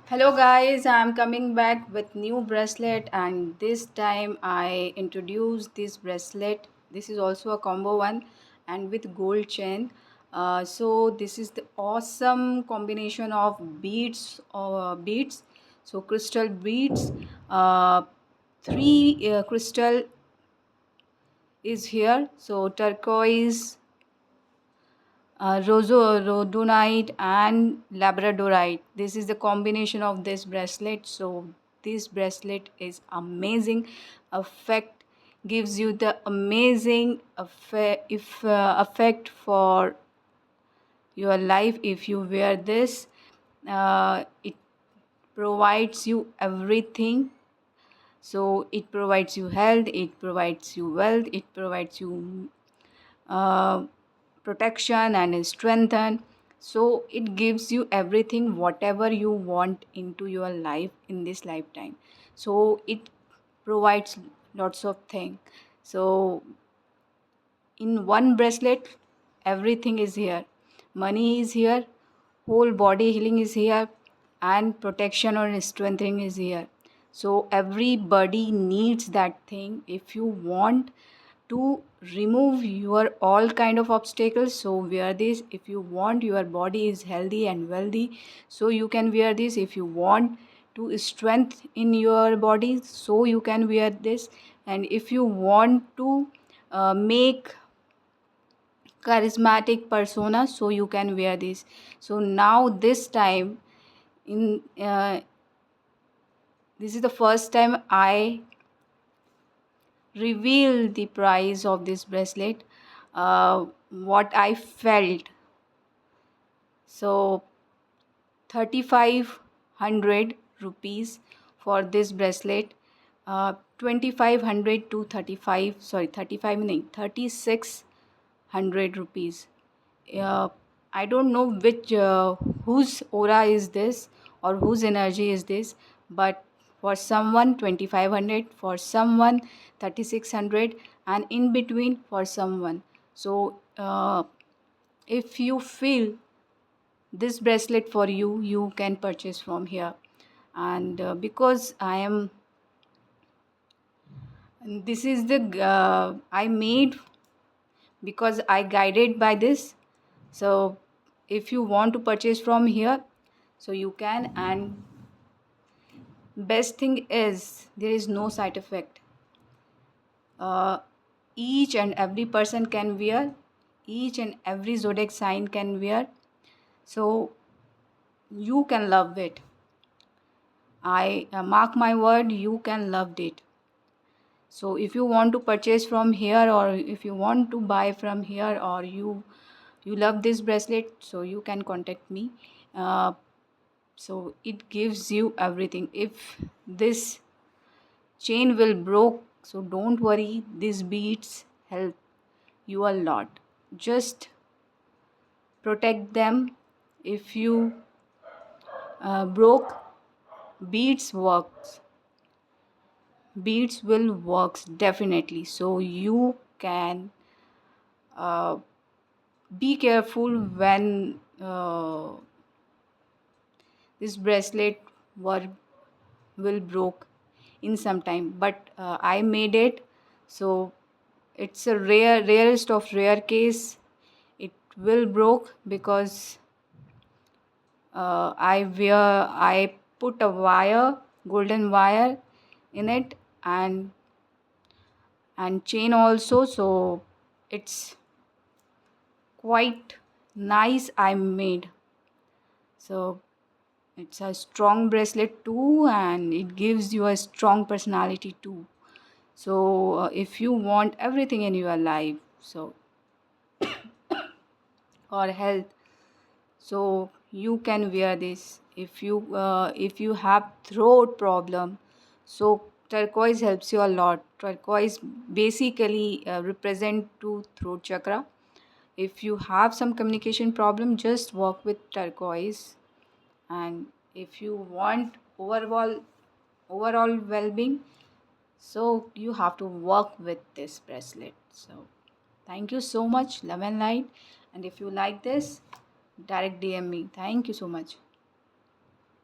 Hello guys, I'm coming back with new bracelet and this time I introduce this bracelet. This is also a combo one and with gold chain. So this is the awesome combination of beads. So crystal beads, three crystal is here. So turquoise, rhodonite and labradorite. This is the combination of this bracelet. So this bracelet is amazing effect, gives you the amazing effect for your life if you wear this. It provides you everything. So it provides you health, it provides you wealth, it provides you uh, protection and strengthen. So it gives you everything whatever you want into your life in this lifetime. So it provides lots of things. So in one bracelet everything is here. Money is here, whole body healing is here, and protection or strengthening is here. So everybody needs that thing. If you want to remove your all kind of obstacles, so wear this. If you want your body is healthy and wealthy, so you can wear this. If you want to strength in your body, so you can wear this. And if you want to make charismatic persona, so you can wear this. So now this time in this is the first time I reveal the price of this bracelet, what I felt. So 3500 rupees for this bracelet, 2500 to 35, sorry 35 nahi, 3600 rupees. uh, I don't know which whose aura is this or whose energy is this, but for someone 2500, for someone 3600, and in between for someone. So if you feel this bracelet for you, you can purchase from here. And because I am, this is the I made because I guided by this. So if you want to purchase from here, so you can. And best thing is there is no side effect. uh, each and every person can wear, each and every zodiac sign can wear. So you can love it. I mark my word, you can love it. So if you want to purchase from here, or if you want to buy from here, or you love this bracelet, so you can contact me. uh, so it gives you everything. If this chain will broke, so don't worry, these beads help you a lot. Just protect them. If you broke, beads works, beads will works definitely. So you can be careful when this bracelet were will broke in some time. But I made it, so it's a rarest of rare case. It will broke because I put a wire, golden wire in it, and chain also. So it's quite nice I made. So it's a strong bracelet too, and it gives you a strong personality too. So if you want everything in your life, so or health, so you can wear this. If you have throat problem, so turquoise helps you a lot. Turquoise basically represent to throat chakra. If you have some communication problem, just work with turquoise. And if you want overall well-being, so you have to work with this bracelet. So thank you so much, love and light. And if you like this, direct DM me. Thank you so much.